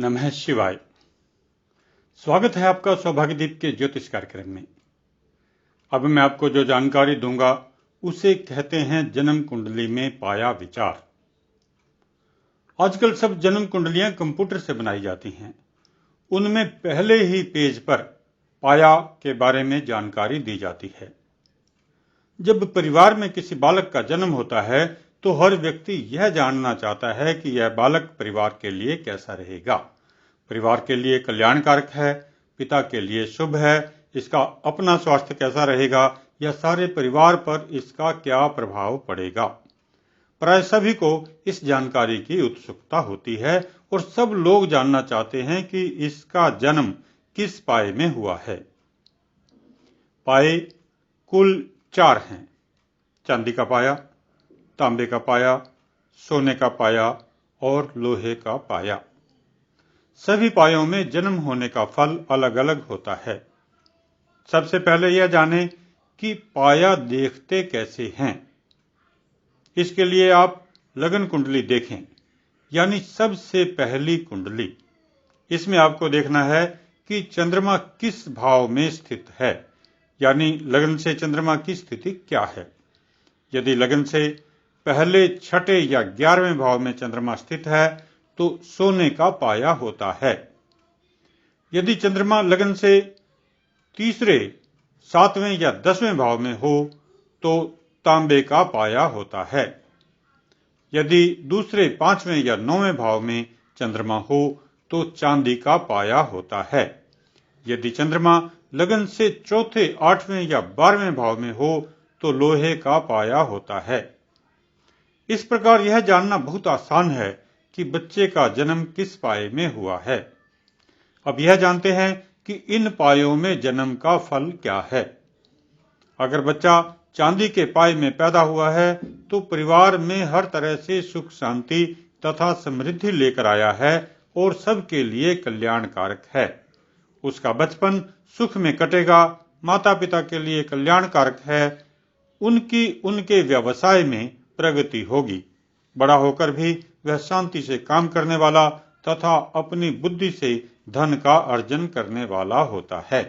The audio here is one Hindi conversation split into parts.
नमः शिवाय। स्वागत है आपका सौभाग्यदीप के ज्योतिष कार्यक्रम में। अब मैं आपको जो जानकारी दूंगा उसे कहते हैं जन्म कुंडली में पाया विचार। आजकल सब जन्म कुंडलियां कंप्यूटर से बनाई जाती हैं। उनमें पहले ही पेज पर पाया के बारे में जानकारी दी जाती है। जब परिवार में किसी बालक का जन्म होता है तो हर व्यक्ति यह जानना चाहता है कि यह बालक परिवार के लिए कैसा रहेगा। परिवार के लिए कल्याणकारक है, पिता के लिए शुभ है, इसका अपना स्वास्थ्य कैसा रहेगा या सारे परिवार पर इसका क्या प्रभाव पड़ेगा। प्राय सभी को इस जानकारी की उत्सुकता होती है और सब लोग जानना चाहते हैं कि इसका जन्म किस पाए में हुआ है। पाए कुल 4 हैं: चांदी का पाया, तांबे का पाया, सोने का पाया और लोहे का पाया। सभी पायों में जन्म होने का फल अलग अलग होता है। सबसे पहले यह जानें कि पाया देखते कैसे हैं। इसके लिए आप लगन कुंडली देखें, यानी सबसे पहली कुंडली। इसमें आपको देखना है कि चंद्रमा किस भाव में स्थित है, यानी लगन से चंद्रमा की स्थिति क्या है। यदि लगन से पहले, छठे या 11वें भाव में चंद्रमा स्थित है तो सोने का पाया होता है। यदि चंद्रमा लगन से तीसरे, 7वें या 10वें भाव में हो तो तांबे का पाया होता है। यदि दूसरे, 5वें या 9वें भाव में चंद्रमा हो तो चांदी का पाया होता है। यदि चंद्रमा लगन से चौथे, 8वें या 12वें भाव में हो तो लोहे का पाया होता है। इस प्रकार यह जानना बहुत आसान है कि बच्चे का जन्म किस पाए में हुआ है। अब यह जानते हैं कि इन पायों में जन्म का फल क्या है। अगर बच्चा चांदी के पाए में पैदा हुआ है तो परिवार में हर तरह से सुख शांति तथा समृद्धि लेकर आया है और सबके लिए कल्याणकारक है। उसका बचपन सुख में कटेगा, माता पिता के लिए कल्याणकारक है, उनके व्यवसाय में प्रगति होगी। बड़ा होकर भी वह शांति से काम करने वाला तथा अपनी बुद्धि से धन का अर्जन करने वाला होता है।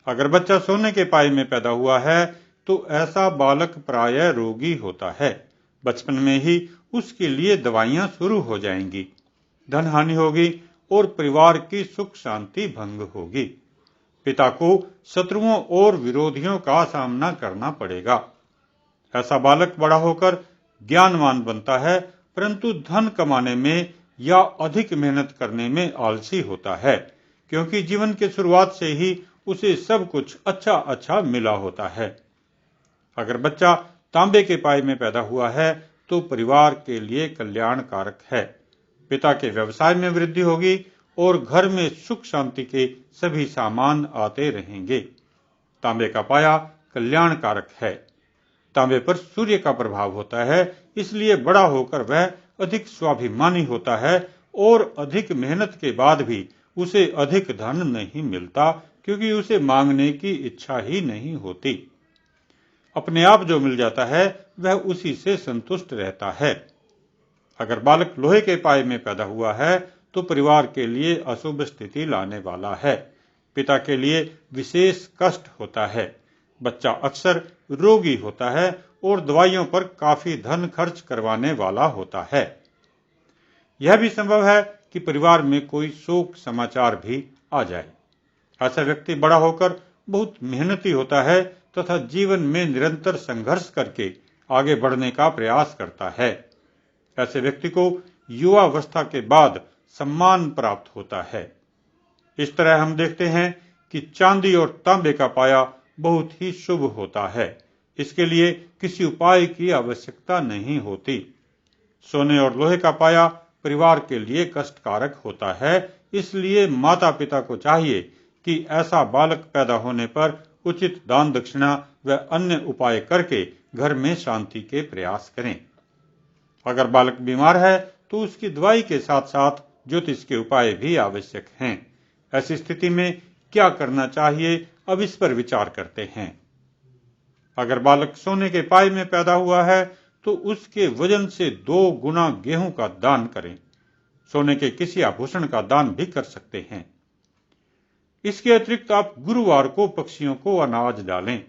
अगर बच्चा सोने के पाए में पैदा हुआ है तो ऐसा बालक प्रायः रोगी होता है। बचपन में ही उसके लिए दवाइयां शुरू हो जाएंगी, धन हानि होगी और परिवार की सुख शांति भंग होगी। पिता को शत्रुओं और विरोधियों का सामना करना पड़ेगा। ऐसा बालक बड़ा होकर ज्ञानवान बनता है, परंतु धन कमाने में या अधिक मेहनत करने में आलसी होता है, क्योंकि जीवन के शुरुआत से ही उसे सब कुछ अच्छा अच्छा मिला होता है। अगर बच्चा तांबे के पाए में पैदा हुआ है तो परिवार के लिए कल्याणकारक है। पिता के व्यवसाय में वृद्धि होगी और घर में सुख शांति के सभी सामान आते रहेंगे। तांबे का पाया कल्याणकारक है। तांबे पर सूर्य का प्रभाव होता है, इसलिए बड़ा होकर वह अधिक स्वाभिमानी होता है और अधिक मेहनत के बाद भी उसे अधिक धन नहीं मिलता, क्योंकि उसे मांगने की इच्छा ही नहीं होती। अपने आप जो मिल जाता है वह उसी से संतुष्ट रहता है। अगर बालक लोहे के पाए में पैदा हुआ है तो परिवार के लिए अशुभ स्थिति लाने वाला है। पिता के लिए विशेष कष्ट होता है। बच्चा अक्सर रोगी होता है और दवाइयों पर काफी धन खर्च करवाने वाला होता है। यह भी संभव है कि परिवार में कोई शोक समाचार भी आ जाए। ऐसा व्यक्ति बड़ा होकर बहुत मेहनती होता है तथा जीवन में निरंतर संघर्ष करके आगे बढ़ने का प्रयास करता है। ऐसे व्यक्ति को युवावस्था के बाद सम्मान प्राप्त होता है। इस तरह हम देखते हैं कि चांदी और तांबे का पाया बहुत ही शुभ होता है। इसके लिए किसी उपाय की आवश्यकता नहीं होती। सोने और लोहे का पाया परिवार के लिए कष्टकारक होता है, इसलिए माता पिता को चाहिए कि ऐसा बालक पैदा होने पर उचित दान दक्षिणा व अन्य उपाय करके घर में शांति के प्रयास करें। अगर बालक बीमार है तो उसकी दवाई के साथ साथ ज्योतिष के उपाय भी आवश्यक हैं। ऐसी स्थिति में क्या करना चाहिए, अब इस पर विचार करते हैं। अगर बालक सोने के पाए में पैदा हुआ है तो उसके वजन से 2 गुना गेहूं का दान करें। सोने के किसी आभूषण का दान भी कर सकते हैं। इसके अतिरिक्त आप गुरुवार को पक्षियों को अनाज डालें।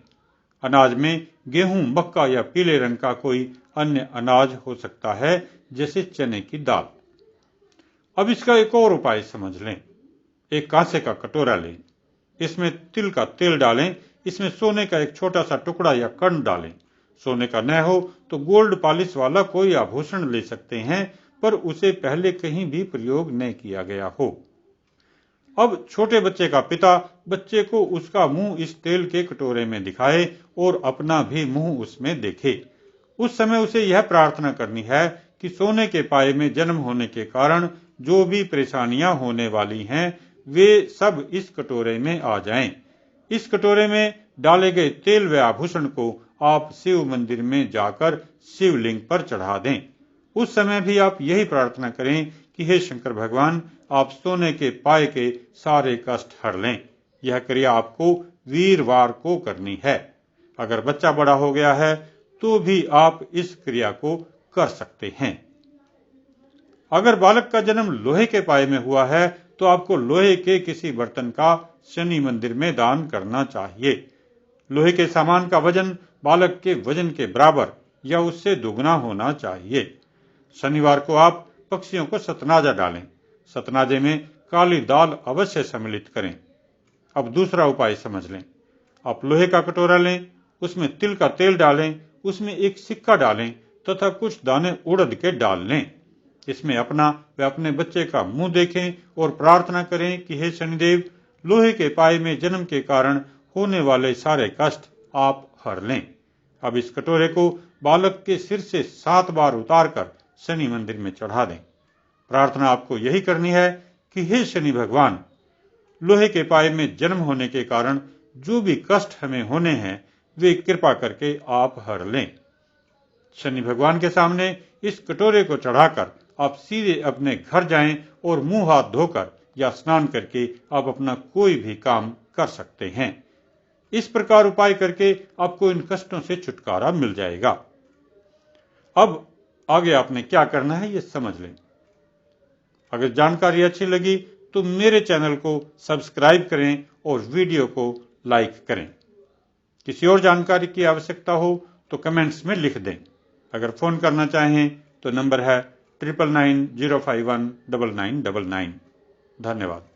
अनाज में गेहूं, मक्का या पीले रंग का कोई अन्य अनाज हो सकता है, जैसे चने की दाल। अब इसका एक और उपाय समझ लें। एक कांसे का कटोरा लें, इसमें तिल का तेल डालें, इसमें सोने का एक छोटा सा टुकड़ा या कण डालें। सोने का न हो तो गोल्ड पॉलिश वाला कोई आभूषण ले सकते हैं, पर उसे पहले कहीं भी प्रयोग न किया गया हो। अब छोटे बच्चे का पिता बच्चे को उसका मुंह इस तेल के कटोरे में दिखाए और अपना भी मुंह उसमें देखे। उस समय उसे यह प्रार्थना करनी है कि सोने के पाए में जन्म होने के कारण जो भी परेशानियां होने वाली हैं, वे सब इस कटोरे में आ जाएं। इस कटोरे में डाले गए तेल व आभूषण को आप शिव मंदिर में जाकर शिवलिंग पर चढ़ा दें। उस समय भी आप यही प्रार्थना करें कि हे शंकर भगवान, आप सोने के पाए के सारे कष्ट हर लें। यह क्रिया आपको वीरवार को करनी है। अगर बच्चा बड़ा हो गया है तो भी आप इस क्रिया को कर सकते हैं। अगर बालक का जन्म लोहे के पाए में हुआ है तो आपको लोहे के किसी बर्तन का शनि मंदिर में दान करना चाहिए। लोहे के सामान का वजन बालक के वजन के बराबर या उससे दुगना होना चाहिए। शनिवार को आप पक्षियों को सतनाजा डालें। सतनाजे में काली दाल अवश्य सम्मिलित करें। अब दूसरा उपाय समझ लें। आप लोहे का कटोरा लें, उसमें तिल का तेल डालें, उसमें एक सिक्का डालें तथा कुछ दाने उड़द के डाल लें। इसमें अपना व अपने बच्चे का मुंह देखें और प्रार्थना करें कि हे शनिदेव, लोहे के पाए में जन्म के कारण होने वाले सारे कष्ट आप हर लें। अब इस कटोरे को बालक के सिर से 7 बार उतारकर शनि मंदिर में चढ़ा दें। प्रार्थना आपको यही करनी है कि हे शनि भगवान, लोहे के पाए में जन्म होने के कारण जो भी कष्ट हमें होने हैं, वे कृपा करके आप हर लें। शनि भगवान के सामने इस कटोरे को चढ़ाकर आप सीधे अपने घर जाएं और मुंह हाथ धोकर या स्नान करके आप अपना कोई भी काम कर सकते हैं। इस प्रकार उपाय करके आपको इन कष्टों से छुटकारा मिल जाएगा। अब आगे आपने क्या करना है ये समझ लें। अगर जानकारी अच्छी लगी तो मेरे चैनल को सब्सक्राइब करें और वीडियो को लाइक करें। किसी और जानकारी की आवश्यकता हो तो कमेंट्स में लिख दें। अगर फोन करना चाहें तो नंबर है 9990519999। धन्यवाद।